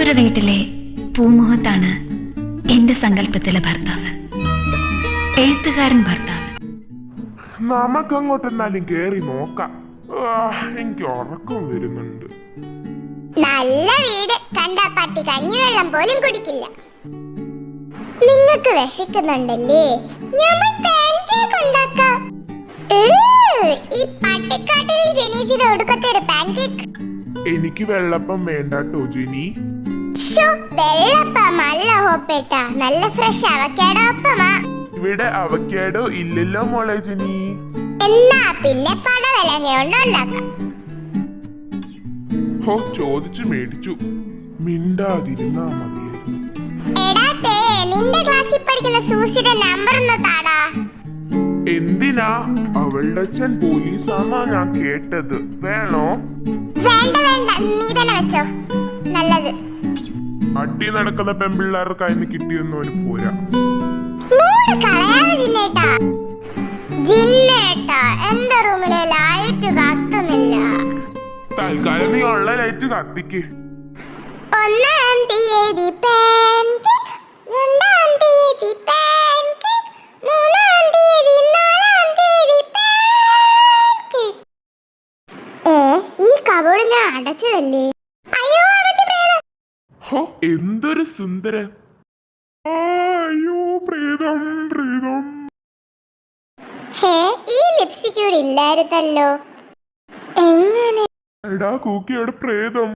വേറൊരു വീട്ടിലെ പൂമുഖത്താണ് എന്റെ സങ്കല്പത്തിലെ ഭർത്താവ്, എഴുത്തുകാരൻ ഭർത്താവ്. നമുക്കങ്ങോട്ടെന്നാലും കേറി നോക്കാം. എനിക്ക് ഉറക്കം വരുന്നുണ്ട്. നല്ല വീട് കണ്ട പട്ടി കഞ്ഞിവെള്ളം പോലും കുടിക്കില്ല. നിങ്ങൾക്ക് വിശക്കുന്നുണ്ടല്ലേ? ഞമ്മൾ പാൻകേക്ക് ഉണ്ടാക്കാം. ഈ പട്ടിക്കാട്ടിലും ജനീച്ചിയുടെ ഒടുക്കത്തെ ഒരു പാൻകേക്ക്. എനിക്ക് വെള്ളപ്പം വേണ്ടാട്ടോ ജിനി. വെള്ളപ്പം അല്ല ഹോപ്പേട്ട, നല്ല ഫ്രഷ് അവക്കാഡോ അപ്പമാ. ഇവിടെ അവക്കാഡോ ഇല്ലല്ലോ മോളെ ജിനി. എന്നാ പിന്നെ പടവലങ്ങ കൊണ്ട് ഉണ്ടാക്കാം. ഹോ, ചോദിച്ചു മേടിച്ചു. മിണ്ടാതിരുന്നാ മതിയായിരുന്നു. എടാത്തേ, നിന്റെ ക്ലാസ്സിൽ പഠിക്കുന്ന സൂസിയുടെ നമ്പർ ഒന്ന് താടാ. എന്തിനാ? അവളുടെ അച്ഛൻ പോലീസാന്നാ ഞാൻ കേട്ടത്. വേണോ? വേണ്ട വേണ്ട, നീ തന്നെ വെച്ചോ, നല്ലത്. അടി നടക്കുന്ന പെൺപിള്ളേരുടെ കയ്യിൽ നിന്ന് കിട്ടിയൊന്നും അവന് പോരാ. മൂട് കളയാതെ ജിന്നേട്ടാ. ജിന്നേട്ടാ, എന്റെ റൂമിലെ ലൈറ്റ് കത്തുന്നില്ല. തൽക്കാലം നീ ഉള്ള ലൈറ്റ് കത്തിക്ക്. 1-ാം തീയതി പാൻകേക്ക്, 2-ാം തീയതി പാൻകേക്ക്, 3-ാം തീയതി 4-ാം തീയതി പാൻകേക്ക്. ഈ കബോർഡ് ഞാൻ അടച്ചതല്ലേ? അയ്യോ, അടച്ച പ്രേതം. ഹോ, എന്തൊരു സുന്ദരൻ. അയ്യോ, പ്രേതം പ്രേതം. ഈ ലിപ്സ്റ്റിക് ഇവിടെ ഇല്ലായിരുന്നല്ലോ. എങ്ങനെ? എടാ കൂക്കിയുടെ പ്രേതം.